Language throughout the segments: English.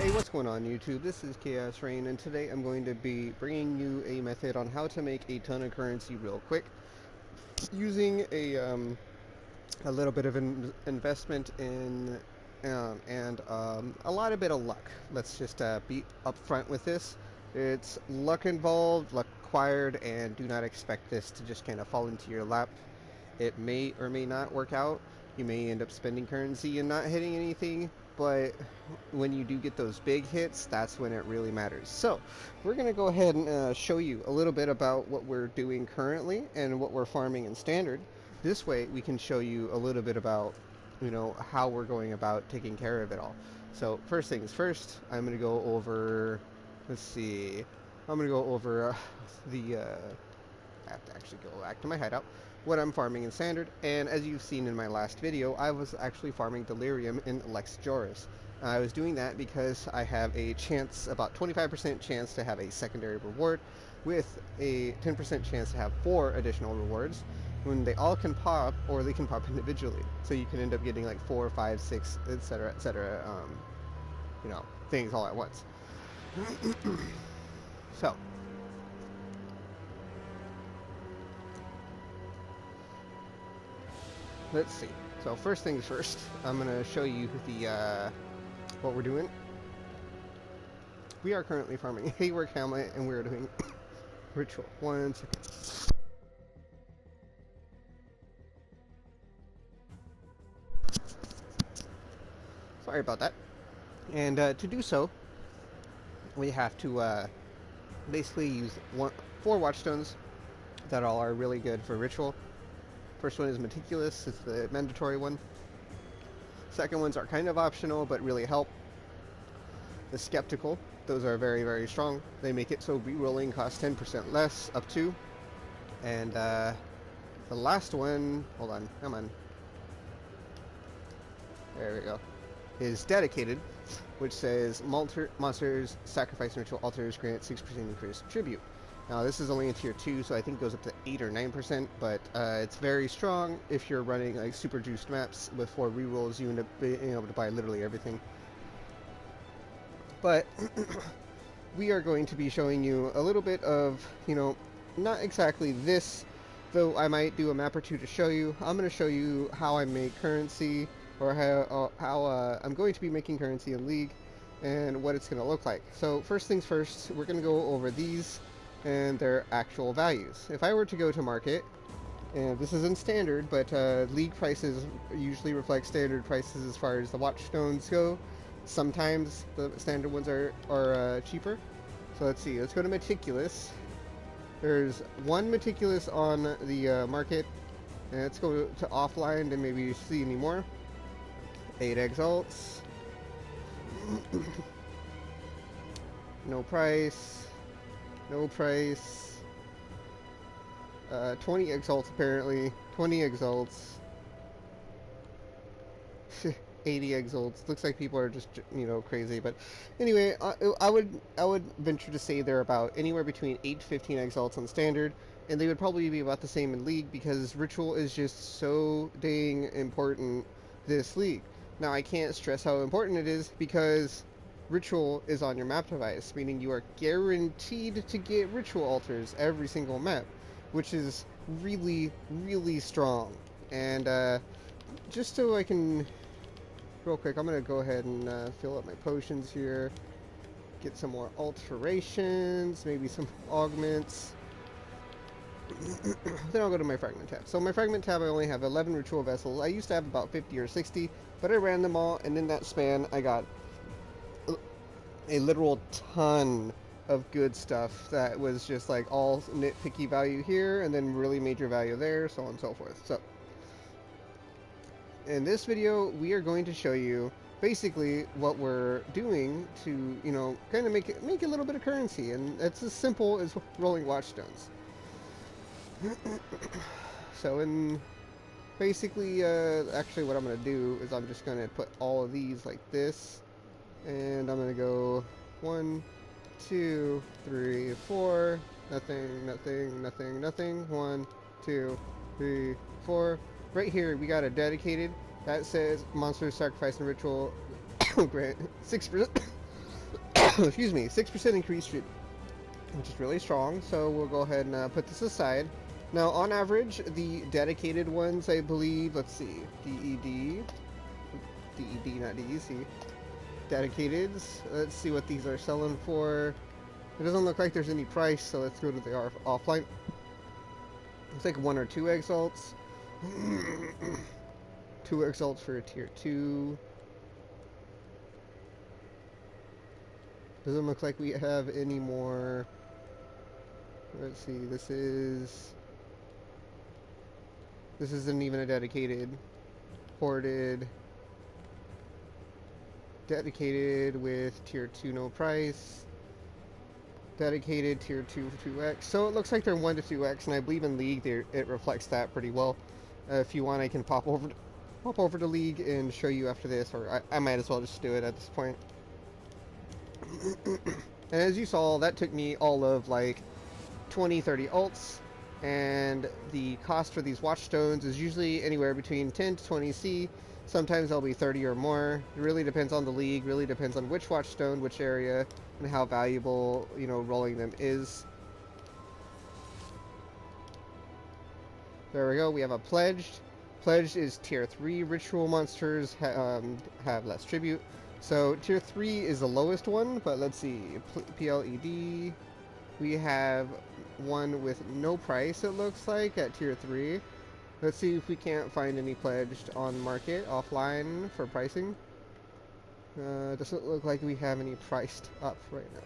Hey, what's going on YouTube? This is Chaos-Reighn, and today I'm going to be bringing you a method on how to make a ton of currency real quick using a little bit of investment in and a lot of bit of luck. Let's just be upfront with this. It's luck involved, luck acquired, and do not expect this to just kind of fall into your lap. It may or may not work out. You may end up spending currency and not hitting anything, but when you do get those big hits, that's when it really matters. So we're going to go ahead and show you a little bit about what we're doing currently and what we're farming in standard. This way we can show you a little bit about, how we're going about taking care of it all. So first things first, I'm going to go over, let's see, I'm going to go over I have to actually go back to my hideout, what I'm farming in standard. And as you've seen in my last video, I was actually farming delirium in Lex Joris. I was doing that because I have a chance, about 25% chance to have a secondary reward with a 10% chance to have 4 additional rewards when they all can pop, or they can pop individually. So you can end up getting like 4, 5, 6, etc., etc., things all at once. So let's see. So first things first, I'm going to show you the what we're doing. We are currently farming Haywork Hamlet, and we're doing ritual. 1 second. Sorry about that. And to do so, we have to basically use 4 watchstones that all are really good for ritual. First one is Meticulous, it's the mandatory one. Second ones are kind of optional, but really help. The Skeptical, those are very, very strong. They make it so rerolling costs 10% less, up to. And the last one, hold on, come on. There we go. Is Dedicated, which says monsters, sacrifice and ritual altars grant 6% increased tribute. Now this is only in tier 2, so I think it goes up to 8 or 9%, but it's very strong. If you're running like super juiced maps with 4 rerolls, you end up being able to buy literally everything. But we are going to be showing you a little bit of, not exactly this, though I might do a map or two to show you. I'm going to show you how I make currency, or how I'm going to be making currency in League, and what it's going to look like. So first things first, we're going to go over these and their actual values. If I were to go to market, and this is in standard, but League prices usually reflect standard prices as far as the watchstones go. Sometimes the standard ones are cheaper. So let's see, let's go to Meticulous. There's 1 Meticulous on the market, and let's go to offline to maybe see any more. 8 Exalts. No price. No price. 20 Exalts apparently. 20 Exalts. 80 Exalts. Looks like people are just, crazy. But anyway, I would venture to say they're about anywhere between 8 to 15 Exalts on standard, and they would probably be about the same in League because ritual is just so dang important this League. Now I can't stress how important it is because ritual is on your map device, meaning you are guaranteed to get ritual altars every single map, which is really, really strong. And just so I can, real quick, I'm going to go ahead and fill up my potions here, get some more alterations, maybe some augments. Then I'll go to my fragment tab. So my fragment tab, I only have 11 ritual vessels. I used to have about 50 or 60, but I ran them all, and in that span I got a literal ton of good stuff that was just like all nitpicky value here and then really major value there, so on and so forth. So in this video we are going to show you basically what we're doing to, kind of make a little bit of currency, and it's as simple as rolling watchstones. So in basically actually what I'm going to do is I'm just going to put all of these like this, and I'm going to go 1, 2, 3, 4, nothing, nothing, nothing, nothing, 1, 2, 3, 4. Right here we got a dedicated that says monster sacrifice and ritual grant 6%. excuse me, 6% increase, which is really strong. So we'll go ahead and put this aside. Now, on average, the dedicated ones, I believe, let's see, DED, not DEC, dedicateds. Let's see what these are selling for. It doesn't look like there's any price, so let's go to the offline. It's like 1 or 2 exalts. 2 exalts for a tier 2. Doesn't look like we have any more. Let's see, this isn't even a dedicated. Hoarded. Dedicated with tier 2 no price. Dedicated tier 2 2x. So it looks like they're 1 to 2x, and I believe in League it reflects that pretty well. If you want, I can pop over to League and show you after this, or I might as well just do it at this point. And as you saw, that took me all of like 20-30 alts, and the cost for these watchstones is usually anywhere between 10 to 20 C. Sometimes they'll be 30 or more. It really depends on the league, really depends on which watchstone, which area, and how valuable, you know, rolling them is. There we go, we have a pledged. Pledged is tier 3 ritual monsters have less tribute. So tier 3 is the lowest one, but let's see, PLED, we have one with no price, it looks like, at tier 3. Let's see if we can't find any pledged on market offline for pricing. Doesn't look like we have any priced up right now.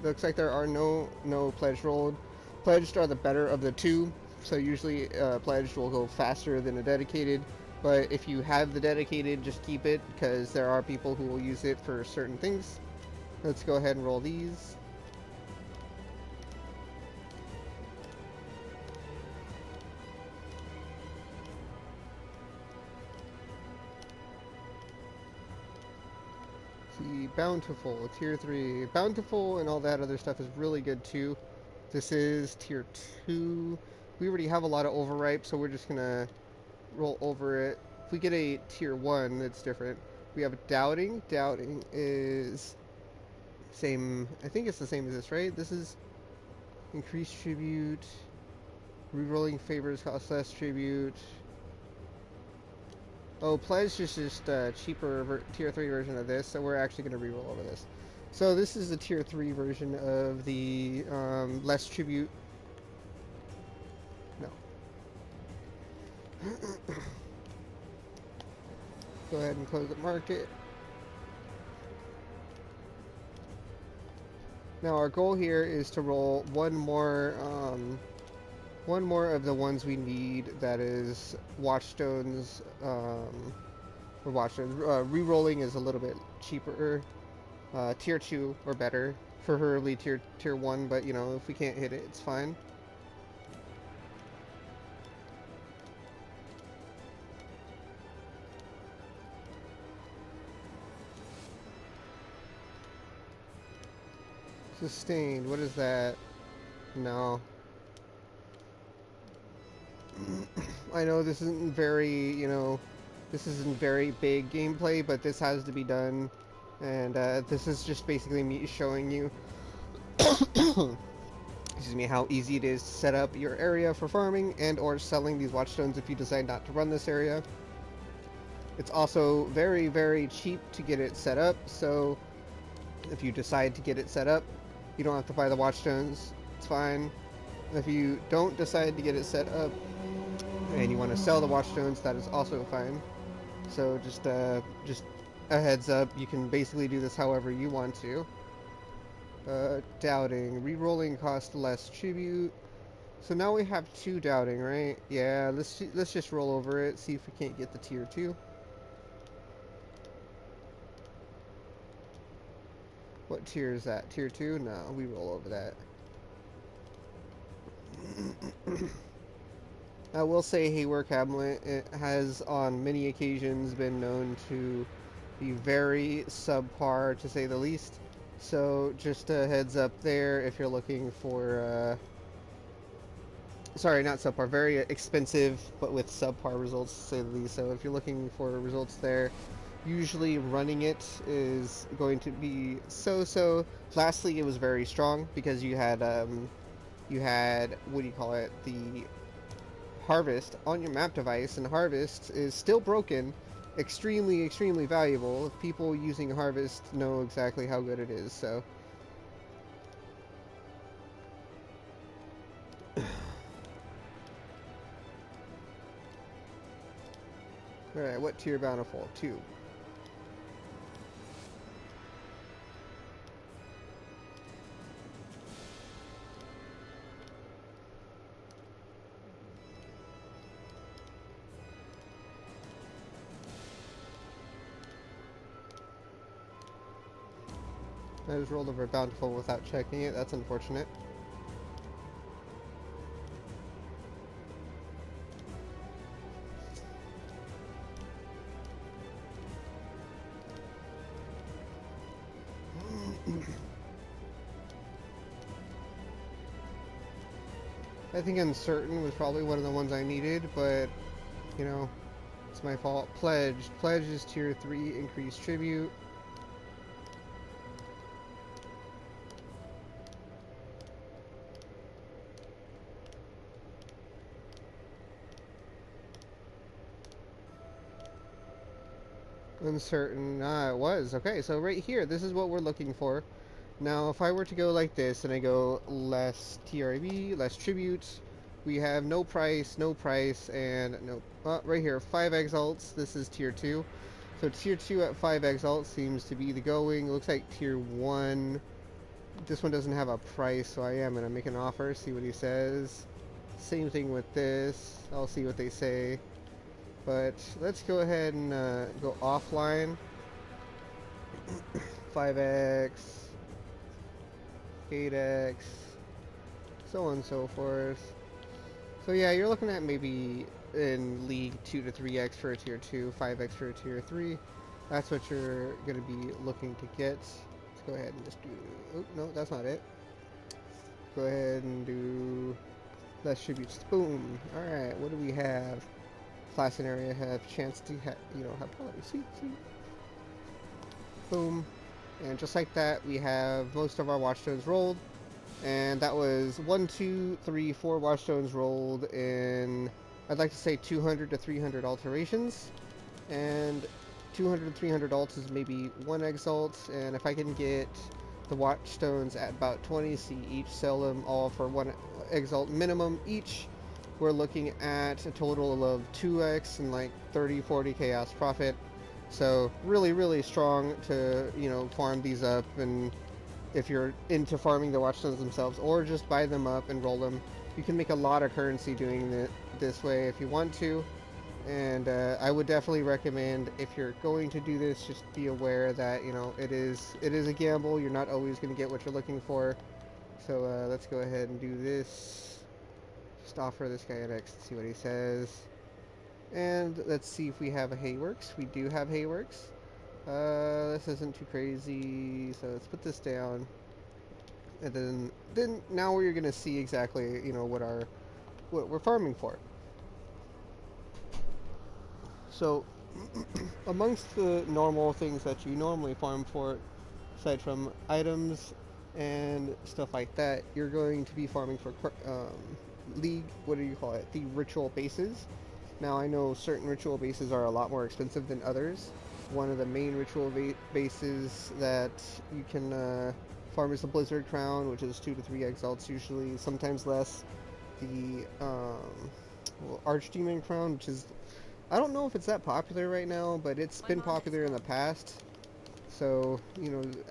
Looks like there are no pledged rolled. Pledged are the better of the two, so usually pledged will go faster than a dedicated. But if you have the dedicated, just keep it, because there are people who will use it for certain things. Let's go ahead and roll these. See, Bountiful, tier 3. Bountiful and all that other stuff is really good too. This is tier 2. We already have a lot of overripe, so we're just gonna roll over it. If we get a tier 1, that's different. We have Doubting. Doubting is same, I think it's the same as this, right? This is increased tribute. Rerolling favors cost less tribute. Oh, Pledge is just a cheaper tier 3 version of this, so we're actually going to reroll over this. So this is the tier 3 version of the less tribute. No. Go ahead and close the market. Now our goal here is to roll one more of the ones we need, that is watchstones, or watchstones. Rerolling is a little bit cheaper, tier 2 or better, preferably tier 1, but you know, if we can't hit it, it's fine. Sustained, what is that? No. I know this isn't very, you know, this isn't very big gameplay, but this has to be done, and this is just basically me showing you, excuse me, how easy it is to set up your area for farming and or selling these watchstones if you decide not to run this area. It's also very, very cheap to get it set up, so if you decide to get it set up, you don't have to buy the watchstones, it's fine. If you don't decide to get it set up and you want to sell the watchstones, that is also fine. So just a heads up, you can basically do this however you want to. Doubting, rerolling cost less tribute. So now we have 2 doubting, right? Yeah, let's just roll over it, see if we can't get the tier 2. What tier is that? Tier 2? No, we roll over that. I will say Hayward Hamlet, it has on many occasions been known to be very subpar, to say the least. So just a heads up there if you're looking for sorry, not subpar, very expensive, but with subpar results, to say the least. So if you're looking for results there, usually running it is going to be so-so. Lastly, it was very strong because you had, what do you call it, the harvest on your map device, and harvest is still broken, extremely valuable. People using harvest know exactly how good it is. So all right, what tier bountiful? 2. I just rolled over bountiful without checking it. That's unfortunate. I think uncertain was probably one of the ones I needed, but you know, it's my fault. Pledged. Pledge is tier 3, increased tribute. Uncertain. Ah, it was. Okay, so right here, this is what we're looking for. Now, if I were to go like this and I go less TRB, less tribute, we have no price, and no. Right here, 5 exalts. This is tier 2. So tier 2 at 5 exalts seems to be the going. It looks like tier 1. This one doesn't have a price, so I am going to make an offer, see what he says. Same thing with this. I'll see what they say. But let's go ahead and go offline. 5x, 8x, so on and so forth. So yeah, you're looking at maybe in League 2 to 3x for a tier 2, 5x for a tier 3. That's what you're going to be looking to get. Let's go ahead and just do... Oh, no, that's not it. Go ahead and do less tributes. Boom. Alright, what do we have? Class and area have chance to have quality. Sweet. Boom. And just like that, we have most of our watchstones rolled. And that was 1, 2, 3, 4 watchstones rolled in, I'd like to say 200 to 300 alterations. And 200 to 300 alts is maybe 1 exalt. And if I can get the watchstones at about 20, see each, sell them all for 1 exalt minimum each, we're looking at a total of 2x and like 30-40 chaos profit. So really strong to, farm these up. And if you're into farming the watchstones themselves, or just buy them up and roll them, you can make a lot of currency doing it this way if you want to. And I would definitely recommend, if you're going to do this, just be aware that it is a gamble. You're not always going to get what you're looking for. So let's go ahead and do this. Just offer this guy an X and see what he says. And let's see if we have a Hayworks. We do have Hayworks. This isn't too crazy, so let's put this down. And then now we're gonna see exactly, what we're farming for. So, amongst the normal things that you normally farm for, aside from items and stuff like that, you're going to be farming for League, what do you call it? The ritual bases. Now, I know certain ritual bases are a lot more expensive than others. One of the main ritual bases that you can farm is the Blizzard Crown, which is 2 to 3 exalts usually, sometimes less. The Archdemon Crown, which is, I don't know if it's that popular right now, but it's been popular in the past. So,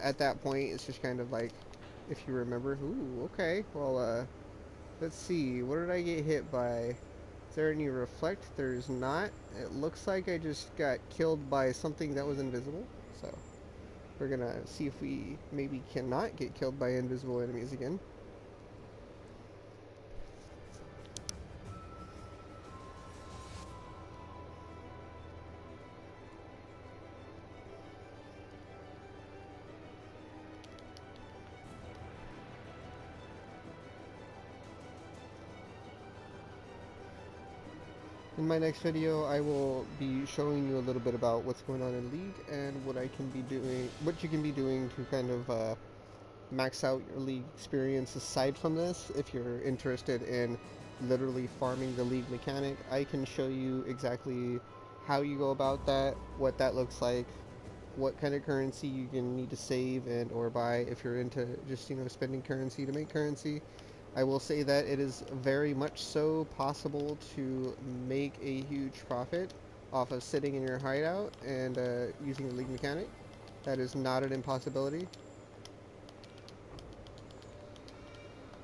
at that point, it's just kind of like, if you remember. Ooh, okay. Well, let's see. What did I get hit by? Is there any reflect? There's not. It looks like I just got killed by something that was invisible. So, we're gonna see if we maybe cannot get killed by invisible enemies again. In my next video, I will be showing you a little bit about what's going on in League and what I can be doing, what you can be doing to kind of max out your League experience aside from this. If you're interested in literally farming the League mechanic, I can show you exactly how you go about that, what that looks like, what kind of currency you can need to save and or buy if you're into just spending currency to make currency. I will say that it is very much so possible to make a huge profit off of sitting in your hideout and using the League mechanic. That is not an impossibility.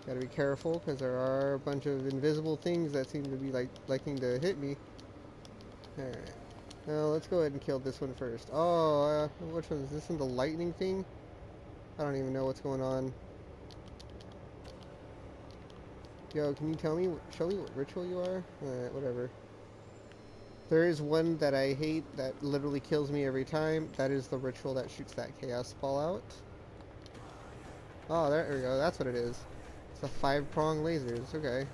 Gotta be careful because there are a bunch of invisible things that seem to be liking to hit me. Alright. Now let's go ahead and kill this one first. Oh, which one is this one? The lightning thing? I don't even know what's going on. Yo, can you show me what ritual you are? Alright, whatever. There is one that I hate that literally kills me every time. That is the ritual that shoots that chaos ball out. Oh, there we go. That's what it is. It's the 5-prong lasers. Okay.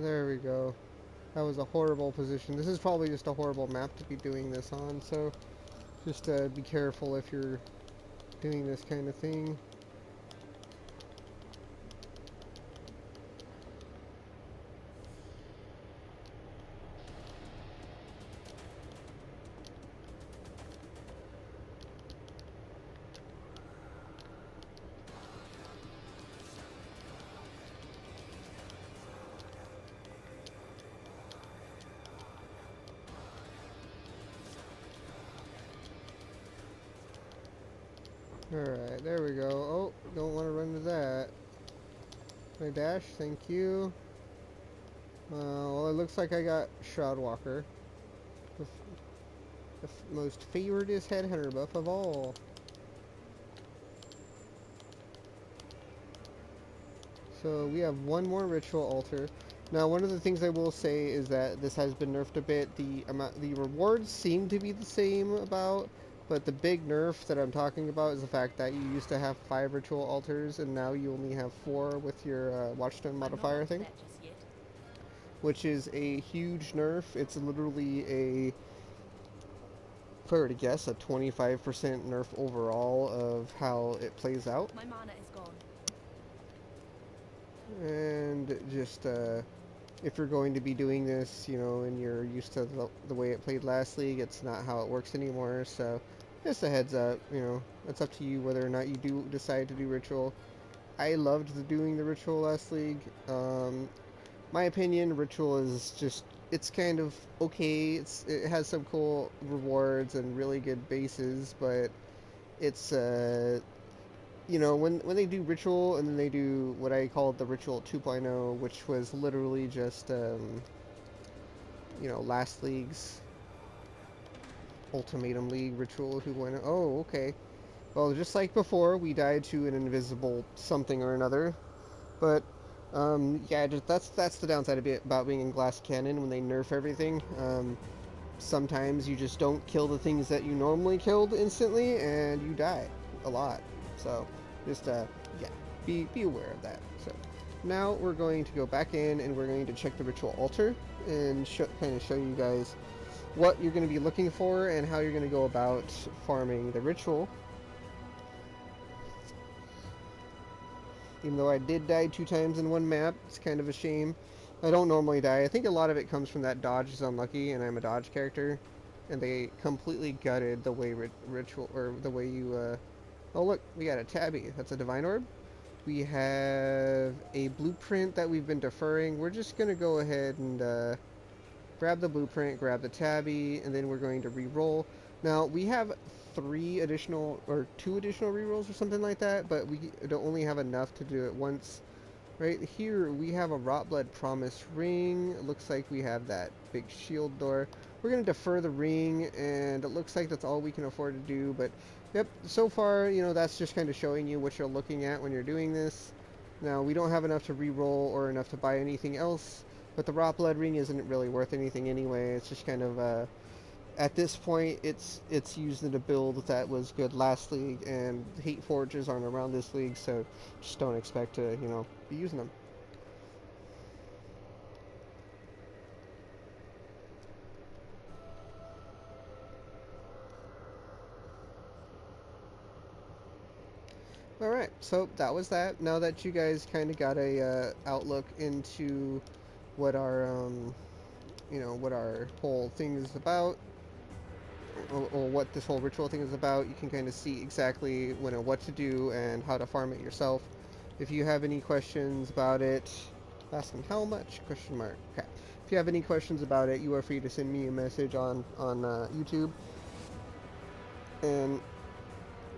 There we go. That was a horrible position. This is probably just a horrible map to be doing this on, so just be careful if you're doing this kind of thing. Alright, there we go. Oh, don't want to run into that. My dash, thank you. Well, it looks like I got Shroudwalker. The most favoritist headhunter buff of all. So we have one more ritual altar. Now, one of the things I will say is that this has been nerfed a bit. The rewards seem to be the same but the big nerf that I'm talking about is the fact that you used to have 5 ritual altars and now you only have 4 with your Watchstone modifier thing, which is a huge nerf. It's literally if I were to guess, a 25% nerf overall of how it plays out. My mana is gone. And just if you're going to be doing this, and you're used to the way it played last league, it's not how it works anymore. So just a heads up, it's up to you whether or not you do decide to do ritual. I loved doing the ritual last league. My opinion, ritual is just, it's kind of okay. It has some cool rewards and really good bases, but it's when they do ritual and then they do what I call the ritual 2.0, which was literally just last league's ultimatum league ritual. Who went? Oh, okay. Well, just like before, we died to an invisible something or another. But yeah, that's the downside about being in Glass Cannon when they nerf everything. Sometimes you just don't kill the things that you normally killed instantly, and you die a lot. So just yeah, be aware of that. So now we're going to go back in and we're going to check the ritual altar and kind of show you guys what you're going to be looking for and how you're going to go about farming the ritual. Even though I did die 2 times in one map, it's kind of a shame. I don't normally die. I think a lot of it comes from that dodge is unlucky, and I'm a dodge character, and they completely gutted the way ritual, or the way you oh look, we got a tabby. That's a divine orb. We have a blueprint that we've been deferring. We're just gonna go ahead and grab the blueprint, grab the tabby, and then we're going to re-roll. Now we have 2 additional re-rolls or something like that, but we don't only have enough to do it once. Right here we have a Rot Blood Promise Ring. It looks like we have that big shield door. we're going to defer the ring, and it looks like that's all we can afford to do. But yep, so far, that's just kind of showing you what you're looking at when you're doing this. Now, we don't have enough to re-roll or enough to buy anything else, but the Rot Blood ring isn't really worth anything anyway. It's just kind of at this point, it's used in a build that was good last league, and Hate Forges aren't around this league, so just don't expect to be using them. Alright, so that was that. Now that you guys kind of got a outlook into what our what our whole thing is about, or what this whole ritual thing is about, you can kind of see exactly what to do and how to farm it yourself. If you have any questions about it, asking how much? Question mark. Okay. If you have any questions about it, you are free to send me a message on YouTube. And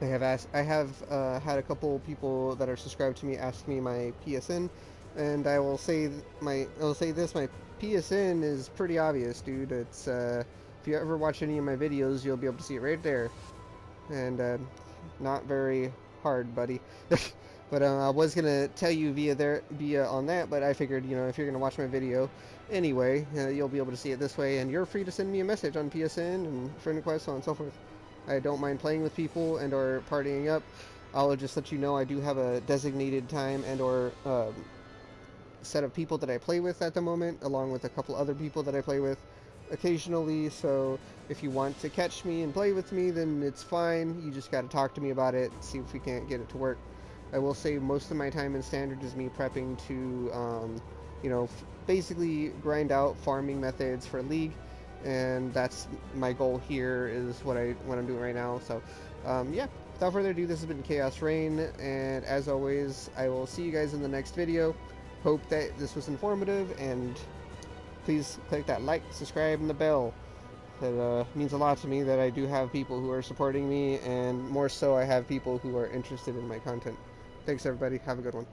I have had a couple people that are subscribed to me ask me my PSN, and I will say my PSN is pretty obvious, dude. It's if you ever watch any of my videos, you'll be able to see it right there, and not very hard, buddy. But I was gonna tell you via on that, but I figured if you're gonna watch my video anyway, you'll be able to see it this way, and you're free to send me a message on PSN and friend requests, so on and so forth. I don't mind playing with people and or partying up. I'll just let you know I do have a designated time and or set of people that I play with at the moment, along with a couple other people that I play with occasionally. So if you want to catch me and play with me, then it's fine. You just got to talk to me about it, see if we can't get it to work. I will say most of my time in Standard is me prepping to, basically grind out farming methods for League. And that's my goal here, is what I'm doing right now. So yeah, without further ado, this has been Chaos-Reighn, and as always, I will see you guys in the next video. Hope that this was informative, and please click that like, subscribe, and the bell. That means a lot to me that I do have people who are supporting me, and more so I have people who are interested in my content. Thanks everybody, have a good one.